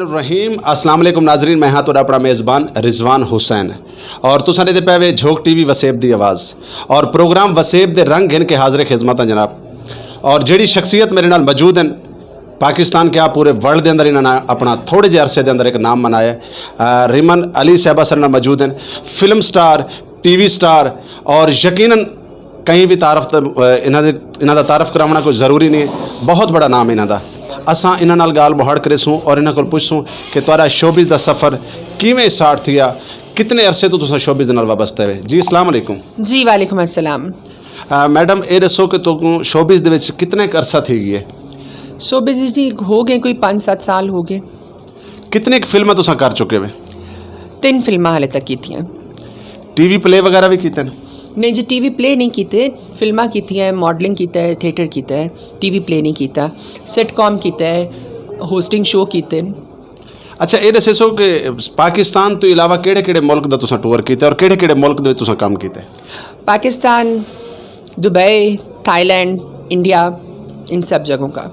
रहीम अस्सलाम वालेकुम नाजरीन, मैं हाँ तुहाडा अपना मेज़बान रिजवान हुसैन और तुसां दे पे वे झोक टीवी वसेब दी आवाज़ और प्रोग्राम वसेब दे रंग गिन के हाज़िर खिदमत हैं जनाब। और जिहड़ी शख्सियत मेरे नाल मौजूद हैं पाकिस्तान क्या पूरे वर्ल्ड के अंदर इन्होंने अपना थोड़े जे अरसे के अंदर एक नाम मनाया है। रिमन अली साहबा सर नाल मौजूद हैं, फिल्म स्टार, टीवी स्टार और यकीनन कहीं भी तारफ इन्हां दा तारफ करावना कोई ज़रूरी नहीं है, बहुत बड़ा नाम इन्हां दा। असां इन्हां नाल गाल मुहाड़ करेसूँ और इन्हां कोल पुछसूँ कि तुहाडा शोबिज़ दा सफ़र किवें स्टार्ट थिया, कितने अरसे तो तुसां शोबिज़ नाल वाबस्ते हुए। जी अस्सलाम वालेकुम। जी वालेकुम अस्सलाम। मैडम ये दसो कि तुहानूं शोबिज़ दे विच कितने अरसा थी गई है? शोबिज़ जी हो गए कोई 5-7 साल हो गए। कितनी फिल्में तुसां कर चुके हो? 3 फिल्मां हाले तक कीतियां। टीवी प्ले वगैरह भी कीते हैं? नहीं जी, टीवी प्ले नहीं कीते, फिल्मां कीती हैं, मॉडलिंग कीता है, थिएटर कीता है, टीवी प्ले नहीं कीता, सिटकॉम कीता है, होस्टिंग शो कीते। अच्छा ये दसो कि पाकिस्तान तो इलावा केड़े-केड़े मुल्क दा तुसां टूर कीता और केड़े-केड़े मुल्क दे विच तुसां काम कीता? पाकिस्तान, दुबई, थाईलैंड, इंडिया, इन सब जगहों का।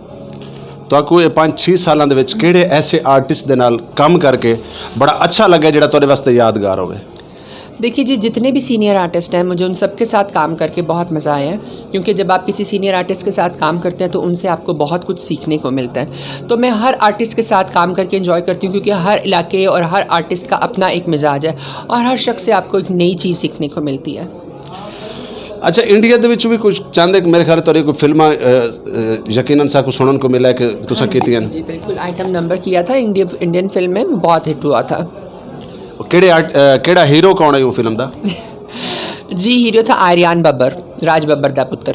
तो आपको ये 5-6 सालों दे विच केड़े ऐसे आर्टिस्ट दे नाल काम करके बड़ा अच्छा लगे जिहड़ा तुहाडे वास्ते यादगार होवे? देखिए जी, जितने भी सीनियर आर्टिस्ट हैं मुझे उन सब के साथ काम करके बहुत मज़ा आया है, क्योंकि जब आप किसी सीनियर आर्टिस्ट के साथ काम करते हैं तो उनसे आपको बहुत कुछ सीखने को मिलता है। तो मैं हर आर्टिस्ट के साथ काम करके एंजॉय करती हूँ, क्योंकि हर इलाके और हर आर्टिस्ट का अपना एक मिजाज है और हर शख्स से आपको एक नई चीज़ सीखने को मिलती है। अच्छा इंडिया दे विच भी कुछ चाहते मेरे ख्याल तुहाडी कोई फिल्मां यकीनन सा कुछ सुनने को मिला है कि तुसां कीतियां? जी बिल्कुल, आइटम नंबर किया था इंडियन फिल्म में, बहुत हिट हुआ था। केड़ा हीरो कौन है वो फिल्म दा? जी हीरो था आर्यन बब्बर, राज बब्बर दा पुत्र।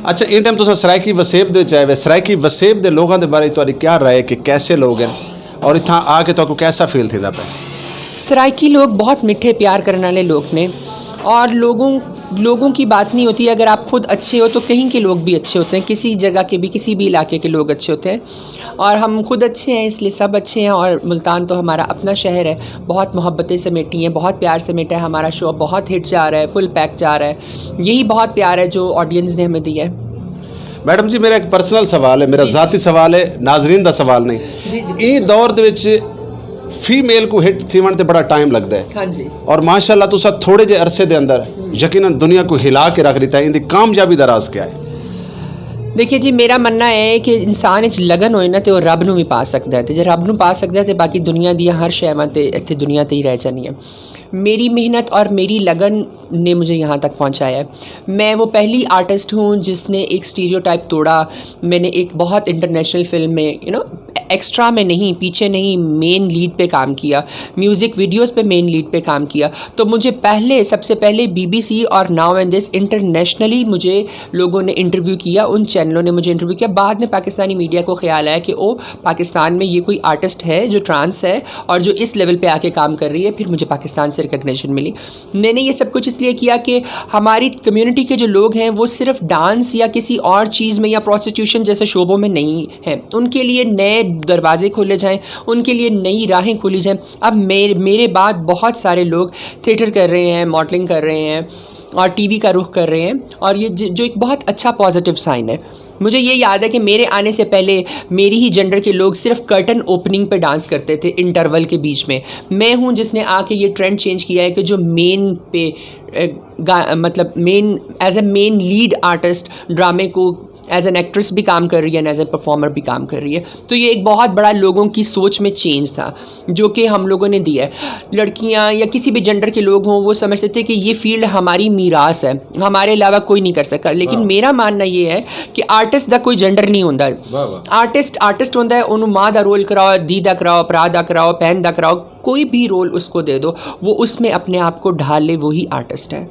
अच्छा इन टाइम तुसां सराइकी वसेब दे विच आए वे, सराइकी वसेब दे लोगों के बारे तुहाडी क्या राय है कि कैसे लोग हैं और इत्थां आके तुहानूं कैसा फील थीदा पे? सराइकी लोग बहुत मिठे प्यार करने वाले लोग ने और लोगों की बात नहीं होती। अगर आप खुद अच्छे हो तो कहीं के लोग भी अच्छे होते हैं, किसी जगह के भी, किसी भी इलाके के लोग अच्छे होते हैं और हम खुद अच्छे हैं इसलिए सब अच्छे हैं। और मुल्तान तो हमारा अपना शहर है, बहुत मोहब्बतें समेटी हैं, बहुत प्यार समेटा है। हमारा शो बहुत हिट जा रहा है, फुल पैक जा रहा है, यही बहुत प्यार है जो ऑडियंस ने हमें दिया है। मैडम जी मेरा एक पर्सनल सवाल है, मेरा ज़ाती सवाल है, नाजरीन दा सवाल नहीं। ये दौर दे विच फीमेल को हिट थीवन ते बड़ा टाइम लगता है। हाँ जी। और माशाल्लाह तुसा थोड़े जे अरसे दे अंदर यकीनन दुनिया को हिला के रख दिता है। इनकी कामयाबी दा राज क्या है? देखिए जी, मेरा मनना है कि इंसान इच लगन होए ना तो रब नूं भी पा सकता है, तो जे रब नूं पा सकता है तो बाकी दुनिया दी हर शैवां ते इत्थे दुनिया ते ही रह जानी है। मेरी मेहनत और मेरी लगन ने मुझे यहाँ तक पहुँचाया है। मैं वो पहली आर्टिस्ट हूँ जिसने एक स्टीरियोटाइप तोड़ा। मैंने एक बहुत इंटरनेशनल फिल्म में एक्स्ट्रा में नहीं, पीछे नहीं, मेन लीड पे काम किया, म्यूज़िक वीडियोस पे मेन लीड पे काम किया। तो मुझे सबसे पहले BBC और नाउ एंड दिस इंटरनेशनली मुझे लोगों ने इंटरव्यू किया, उन चैनलों ने मुझे इंटरव्यू किया। बाद में पाकिस्तानी मीडिया को ख्याल आया कि ओ पाकिस्तान में ये कोई आर्टिस्ट है जो ट्रांस है और जो इस लेवल पे आके काम कर रही है। फिर मुझे पाकिस्तान से रिकग्निशन मिली। मैंने ये सब कुछ इसलिए किया कि हमारी कम्युनिटी के जो लोग हैं वो सिर्फ डांस या किसी और चीज़ में या प्रोस्टिट्यूशन जैसे शोबों में नहीं हैं, उनके लिए नए दरवाजे खोले जाएं, उनके लिए नई राहें खोली जाएं। अब मेरे बाद बहुत सारे लोग थिएटर कर रहे हैं, मॉडलिंग कर रहे हैं और टीवी का रुख कर रहे हैं और ये जो एक बहुत अच्छा पॉजिटिव साइन है। मुझे ये याद है कि मेरे आने से पहले मेरी ही जेंडर के लोग सिर्फ कर्टन ओपनिंग पे डांस करते थे इंटरवल के बीच में। मैं हूँ जिसने आके ये ट्रेंड चेंज किया है कि जो मेन पे मतलब main as a main lead artist ड्रामे को एज एन एक्ट्रेस भी काम कर रही है, एज ए परफॉर्मर भी काम कर रही है। तो ये एक बहुत बड़ा लोगों की सोच में चेंज था जो कि हम लोगों ने दिया है। लड़कियां या किसी भी जेंडर के लोग हों वो समझते थे कि ये फील्ड हमारी मीरास है, हमारे अलावा कोई नहीं कर सकता। लेकिन मेरा मानना ये है कि आर्टिस्ट का कोई जेंडर नहीं होता। आर्टिस्ट होता है, उन्होंने माँ का रोल कराओ, धी का कराओ, भरा का कराओ, बहन का कराओ, कोई भी रोल उसको दे दो, वो उसमें अपने आप को ढाल ले, वही आर्टिस्ट है।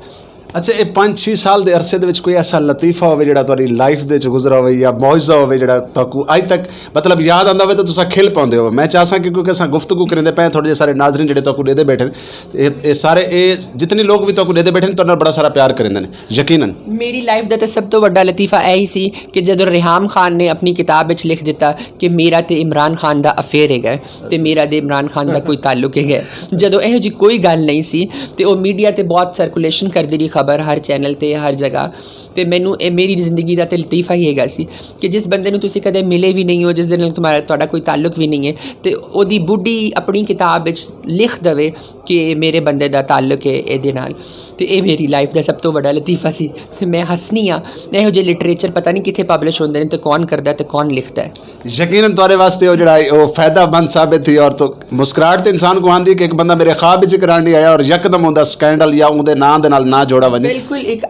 ਅੱਛਾ ਇਹ 5-6 ਸਾਲ ਦੇ ਅਰਸੇ ਦੇ ਵਿੱਚ ਕੋਈ ਐਸਾ ਲਤੀਫਾ ਹੋਵੇ ਜਿਹੜਾ ਤੁਹਾਡੀ ਲਾਈਫ ਦੇ ਵਿੱਚ ਗੁਜ਼ਰਾ ਹੋਵੇ ਜਾਂ ਮੌਜਜ਼ਾ ਹੋਵੇ ਜਿਹੜਾ ਤੁਹਾਨੂੰ ਅੱਜ ਤੱਕ ਮਤਲਬ ਯਾਦ ਆਉਂਦਾ ਹੋਵੇ ਤਾਂ ਤੁਸੀਂ ਖਿਲ ਪਾਉਂਦੇ ਹੋ? ਮੈਂ ਚਾਹਾਂ ਕਿ ਕਿਉਂਕਿ ਅਸਾਂ ਗੁਫ਼ਤਗੂ ਕਰਿੰਦੇ ਪਏ ਥੋੜੇ ਜਿਹੇ ਸਾਰੇ ਨਾਜ਼ਰੀਨ ਜਿਹੜੇ ਤੁਹਾਨੂੰ ਦੇਦੇ ਬੈਠੇ ਨੇ ਇਹ ਸਾਰੇ ਇਹ ਜਿਤਨੇ ਲੋਕ ਵੀ ਤੁਹਾਨੂੰ ਦੇਦੇ ਬੈਠੇ ਨੇ ਤੁਹਾਡੇ ਨਾਲ ਬੜਾ ਸਾਰਾ ਪਿਆਰ ਕਰਿੰਦੇ ਨੇ ਯਕੀਨਨ। ਮੇਰੀ ਲਾਈਫ ਦਾ ਤਾਂ ਸਭ ਤੋਂ ਵੱਡਾ ਲਤੀਫਾ ਇਹ ਹੀ ਸੀ ਕਿ ਜਦੋਂ ਰਿਹਾਮ ਖਾਨ ਨੇ ਆਪਣੀ ਕਿਤਾਬ ਵਿੱਚ ਲਿਖ ਦਿੱਤਾ ਕਿ ਮੇਰਾ ਤੇ ਇਮਰਾਨ ਖਾਨ ਦਾ ਅਫੇਅਰ ਹੈਗਾ ਤੇ ਮੇਰਾ ਤੇ ਇਮਰਾਨ ਖਾਨ ਦਾ ਕੋਈ ਤਾਲੁਕ ਹੈਗਾ, ਜਦੋਂ ਇਹੋ ਜਿਹੀ ਕੋਈ ਗੱਲ ਨਹੀਂ ਸੀ ਤੇ ਉਹ ਮੀਡੀਆ ਤੇ ਬਹੁਤ ਸਰਕੂਲੇਸ਼ਨ ਕਰਦੀ ਰਹੀ ਖਬਰ ਹਰ ਚੈਨਲ ਤੇ ਹਰ ਜਗ੍ਹਾ। ਤੇ ਮੈਨੂੰ ਇਹ ਮੇਰੀ ਜ਼ਿੰਦਗੀ ਦਾ ਤੇ ਲਤੀਫਾ ਹੀ ਹੈਗਾ ਸੀ ਕਿ ਜਿਸ ਬੰਦੇ ਨੂੰ ਤੁਸੀਂ ਕਦੇ ਮਿਲੇ ਵੀ ਨਹੀਂ ਹੋ, ਜਿਸ ਦੇ ਨਾਲ ਤੁਹਾਡਾ ਕੋਈ ਤਾਲੁਕ ਵੀ ਨਹੀਂ ਹੈ ਤੇ ਉਹਦੀ ਬੁੱਢੀ ਆਪਣੀ ਕਿਤਾਬ ਵਿੱਚ ਲਿਖ ਦੇਵੇ ਕਿ ਮੇਰੇ ਬੰਦੇ ਦਾ ਤਾਲੁਕ ਹੈ ਇਹਦੇ ਨਾਲ। ਤੇ ਇਹ ਮੇਰੀ ਲਾਈਫ ਦਾ ਸਭ ਤੋਂ ਵੱਡਾ ਲਤੀਫਾ ਸੀ ਤੇ ਮੈਂ ਹੱਸਨੀ ਹਾਂ ਇਹੋ ਜਿਹੇ ਲਿਟਰੇਚਰ ਪਤਾ ਨਹੀਂ ਕਿੱਥੇ ਪਬਲਿਸ਼ ਹੁੰਦੇ ਨੇ ਤੇ ਕੌਣ ਕਰਦਾ ਤੇ ਕੌਣ ਲਿਖਦਾ ਹੈ। ਯਕੀਨਨ ਤੁਹਾਡੇ ਵਾਸਤੇ ਉਹ ਜਿਹੜਾ ਉਹ ਫਾयदामंद साबित थी और तो मुस्कुराहट तो इंसान को आंदी कि एक बंदा मेरे ख्वाब विच कराण नहीं आया और यकदम उनका स्कैंडल या उनके नाम दे नाल ना जोड़ा वजे। बिल्कुल एक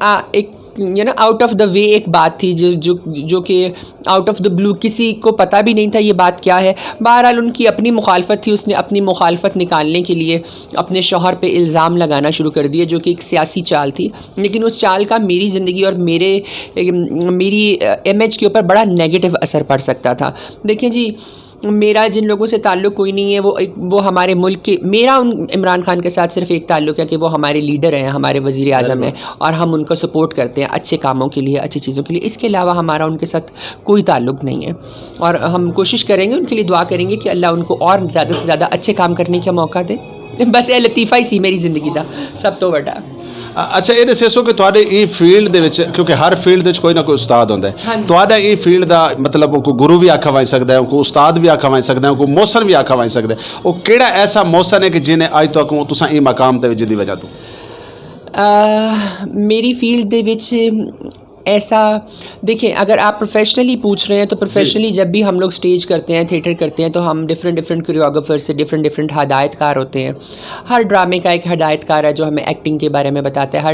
आउट ऑफ द वे एक बात थी जो कि आउट ऑफ द ब्लू किसी को पता भी नहीं था ये बात क्या है। बहरहाल उनकी अपनी मुखालफत थी, उसने अपनी मुखालफत निकालने के लिए अपने शौहर पे इल्ज़ाम लगाना शुरू कर दिए जो कि एक सियासी चाल थी, लेकिन उस चाल का मेरी ज़िंदगी और मेरी इमेज के ऊपर बड़ा नेगेटिव असर पड़ सकता था। देखिए जी, मेरा जिन लोगों से ताल्लुक़ कोई नहीं है वो हमारे मुल्क के, मेरा उन इमरान खान के साथ सिर्फ एक ताल्लुक़ है कि वो हमारे लीडर हैं, हमारे वज़ीर आज़म हैं और हम उनको सपोर्ट करते हैं अच्छे कामों के लिए, अच्छी चीज़ों के लिए। इसके अलावा हमारा उनके साथ कोई ताल्लुक़ नहीं है और हम कोशिश करेंगे, उनके लिए दुआ करेंगे कि अल्लाह उनको और ज़्यादा से ज़्यादा अच्छे काम करने का मौका दे। बस ये लतीफ़ा ही सी मेरी ज़िंदगी का सब तो वड्डा। अच्छा ये दसो कि तुहाडे ये फील्ड दे विच क्योंकि हर फील्ड दे विच कोई ना कोई उस्ताद होंदा है, तुहाडा ये फील्ड दा मतलब कोई गुरु भी आखा वाई सकदा है, कोई उस्ताद भी आखा वाई सकदा है, कोई मौसन भी आखा वाई सकदा है, वो केड़ा ऐसा मौसन है कि जिन्हें अज तक तुसां ये मकाम ते जिहदी वजह तो? मेरी फील्ड दे विच ऐसा देखिए, अगर आप प्रोफेशनली पूछ रहे हैं तो प्रोफेशनली जब भी हम लोग स्टेज करते हैं, थिएटर करते हैं तो हम डिफरेंट कोरियोग्राफर से डिफरेंट हदायतकार होते हैं। हर ड्रामे का एक हदायतकार है जो हमें एक्टिंग के बारे में बताता है,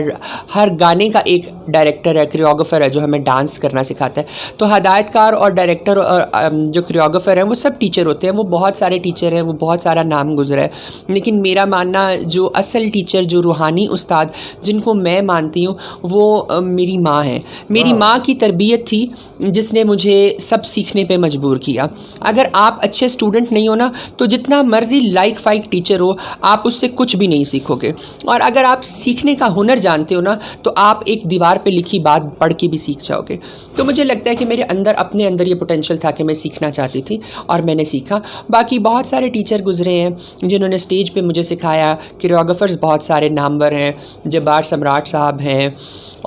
हर गाने का एक डायरेक्टर है, कोरियोग्राफर है जो हमें डांस करना सिखाता है। तो हदायतकार और डायरेक्टर और जो कोरियोग्राफर हैं वो सब टीचर होते हैं, वो बहुत सारे टीचर हैं, वो बहुत सारा नाम गुजरा है। लेकिन मेरा मानना जो असल टीचर, जो रूहानी उस्ताद जिनको मैं मानती हूँ वो मेरी माँ है। मेरी माँ की तरबियत थी जिसने मुझे सब सीखने पे मजबूर किया। अगर आप अच्छे स्टूडेंट नहीं हो ना तो जितना मर्ज़ी लाइक फाइक टीचर हो आप उससे कुछ भी नहीं सीखोगे, और अगर आप सीखने का हुनर जानते हो ना तो आप एक दीवार पे लिखी बात पढ़ के भी सीख जाओगे। तो मुझे लगता है कि मेरे अंदर अपने अंदर ये पोटेंशियल था कि मैं सीखना चाहती थी और मैंने सीखा। बाकी बहुत सारे टीचर गुजरे हैं जिन्होंने स्टेज पे मुझे सिखाया, कोरियोग्राफर्स बहुत सारे नामवर हैं, जब्बार सम्राट साहब हैं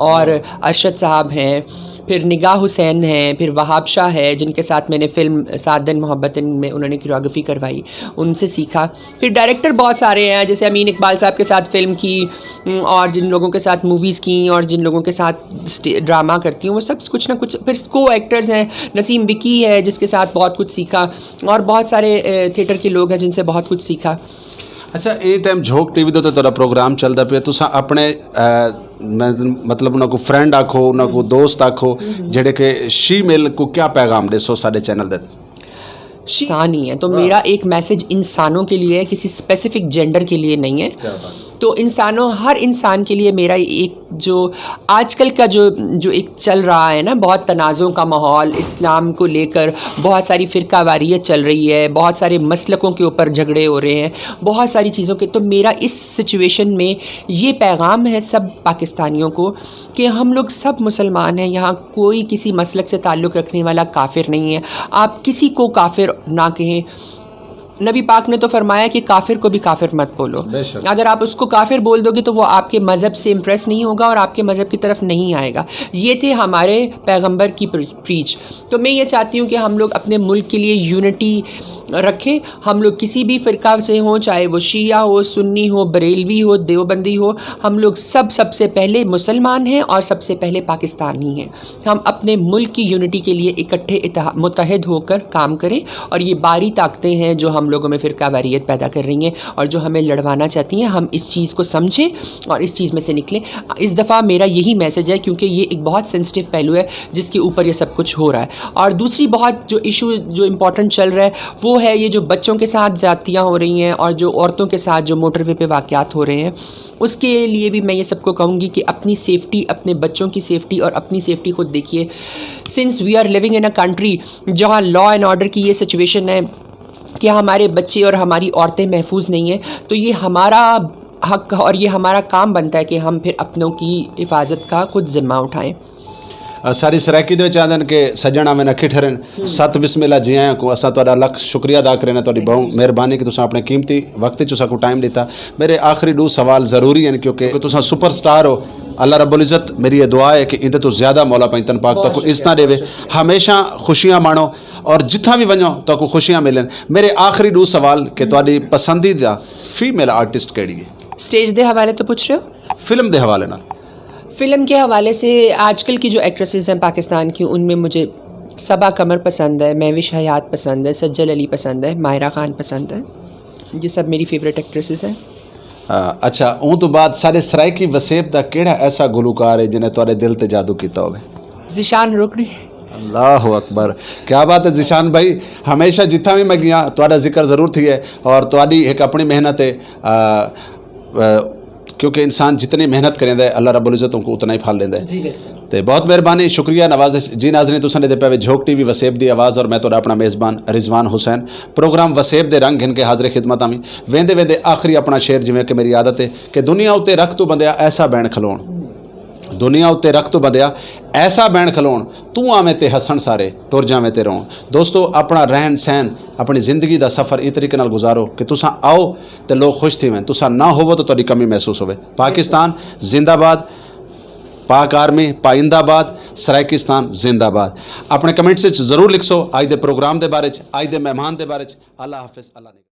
और अरशद साहब हैं, फिर निगाह हुसैन हैं, फिर वहाब शाह है जिनके साथ मैंने फ़िल्म सात दिन मोहब्बतन में उन्होंने कोरियोग्राफी करवाई, उनसे सीखा। फिर डायरेक्टर बहुत सारे हैं जैसे अमीन इकबाल साहब के साथ फ़िल्म की और जिन लोगों के साथ मूवीज़ की और जिन लोगों के साथ ड्रामा करती हूँ वो सब कुछ ना कुछ। फिर को एक्टर्स हैं, नसीम विकी है जिसके साथ बहुत कुछ सीखा, और बहुत सारे थिएटर के लोग हैं जिनसे बहुत कुछ सीखा। अच्छा ये टाइम झोंक टीवी तो तेरा प्रोग्राम चलता पे तुसा अपने मतलब उन्होंने को फ्रेंड आखो, उन्होंने को दोस्त आखो जेडे के शी मेल को क्या पैगाम देसो सारे चैनल दे? इंसान ही है तो मेरा एक मैसेज इंसानों के लिए है, किसी स्पेसिफिक जेंडर के लिए नहीं है। तो हर इंसान के लिए मेरा एक जो आजकल का जो एक चल रहा है ना, बहुत तनाज़ों का माहौल, इस्लाम को लेकर बहुत सारी फ़िरकावारियत चल रही है, बहुत सारे मसलकों के ऊपर झगड़े हो रहे हैं, बहुत सारी चीज़ों के। तो मेरा इस सिचुएशन में ये पैगाम है सब पाकिस्तानियों को कि हम लोग सब मुसलमान हैं, यहाँ कोई किसी मसलक से ताल्लुक़ रखने वाला काफिर नहीं है। आप किसी को काफिर ना कहें। नबी पाक ने तो फरमाया कि काफिर को भी काफिर मत बोलो। अगर आप उसको काफिर बोल दोगे तो वो आपके मज़हब से इम्प्रेस नहीं होगा और आपके मज़हब की तरफ नहीं आएगा। ये थे हमारे पैगंबर की प्रीच। तो मैं ये चाहती हूँ कि हम लोग अपने मुल्क के लिए यूनिटी रखें। हम लोग किसी भी फ़िरका से हों, चाहे वो शिया हो, सुन्नी हो, बरेलवी हो, देवबंदी हो, हम लोग सबसे पहले मुसलमान हैं और सबसे पहले पाकिस्तानी हैं। हम अपने मुल्क की यूनिटी के लिए इकट्ठे मुत्तहिद होकर काम करें, और ये बारी ताकतें हैं जो हम लोगों में फ़िरका वारियत पैदा कर रही हैं और जो हमें लड़वाना चाहती हैं। हम इस चीज़ को समझें और इस चीज़ में से निकलें। इस दफ़ा मेरा यही मैसेज है, क्योंकि ये एक बहुत सेंसिटिव पहलू है जिसके ऊपर ये सब कुछ हो रहा है। और दूसरी बहुत जो इशू जो इम्पोर्टेंट चल रहा है वो है ये जो बच्चों के साथ ज़्यादतियाँ हो रही हैं और जो औरतों के साथ जो मोटरवे पे वाक़यात हो रहे हैं, उसके लिए भी मैं ये सबको कहूँगी कि अपनी सेफ़्टी, अपने बच्चों की सेफ़्टी और अपनी सेफ़्टी खुद देखिए। Since we are living in a country जहाँ लॉ एंड ऑर्डर की ये सिचुएशन है कि हमारे बच्चे और हमारी औरतें महफूज नहीं हैं, तो ये हमारा हक और ये हमारा काम बनता है कि हम फिर अपनों की हिफाजत का खुद ज़िम्मा उठाएं। सारी सराकी दे चाहते कि सज्जन में नखी ठहरन सत बिस्मिल्ला जी आया को असा तुहाडा लख शुक्रिया अदा करें तुहाडी बहुत मेहरबानी कि तुसां अपने कीमती वक्त च साकू टाइम दिता। मेरे आखिरी 2 सवाल ज़रूरी हैं क्योंकि तुसां सुपरस्टार हो। अल्लाह रब्बुल इज़्ज़त मेरी ये दुआ है कि इंदे तो ज़्यादा मौला पैंतन पाक तक इज़्ज़त देवे, हमेशा खुशियां माणो और जिथा भी वञो तो खुशियां मिलन। मेरे आखिरी 2 सवाल कि तुहाडी पसंदीदा फीमेल आर्टिस्ट केड़ी है? स्टेज के हवाले तो पूछ रहे हो? फिल्म के हवाले ना। फ़िल्म के हवाले से आजकल की जो एक्ट्रेसेस हैं पाकिस्तान की, उनमें मुझे सबा कमर पसंद है, महविश हयात पसंद है, सज्जल अली पसंद है, माहिरा खान पसंद है। ये सब मेरी फेवरेट एक्ट्रेसेस हैं। अच्छा, उन तो बाद सारे सराइकी वसेब दा केड़ा ऐसा गुलकार है जिन्हें तुहाडे दिल ते जादू कीता होवे? ज़िशान रुकनी। अल्लाह अकबर, क्या बात है ज़िशान भाई। हमेशा जिथा भी मैं गया तुहाडा जिक्र ज़रूर थी है और तुहाडी एक अपनी मेहनत है क्योंकि इंसान जितनी मेहनत करेंदा है अल्लाह रब्बुल इज़्ज़त उनको उतना ही फल लेंदा है। जी बिल्कुल। तो बहुत मेहरबानी, शुक्रिया नवाज़िश जी। नाज़रीन तुसां दे पे झोंक टीवी वसेब दी आवाज़ और मैं तुहाडा अपना मेज़बान रिजवान हुसैन। प्रोग्राम वसेब दे रंग इनके हाज़िर खिदमत आमी वेंदे वेंदे आखिरी अपना शेर जिवें कि मेरी आदत है कि दुनिया उत्ते रख तू बंदिया ऐसा बैन खलोण, दुनिया उत्ते रख तू बंदिया ऐसा बैन खलोण, तू आवें ते हसन सारे टुर जावें ते रोण। दोस्तों अपना रहन सहन अपनी ज़िंदगी का सफ़र इस तरीके नाल गुजारो कि तुसां आओ तो लोग खुश थी वैन, तुसां ना होवो तो तुहाडी कमी महसूस होवे। पाकिस्तान जिंदाबाद, पाक आर्मी पाइंदाबाद, सराइकिस्तान जिंदाबाद। अपने कमेंट्स ज़रूर लिखो आज के प्रोग्राम के बारे, आज के मेहमान के बारे। अल्लाह हाफिज़, अल्लाह ने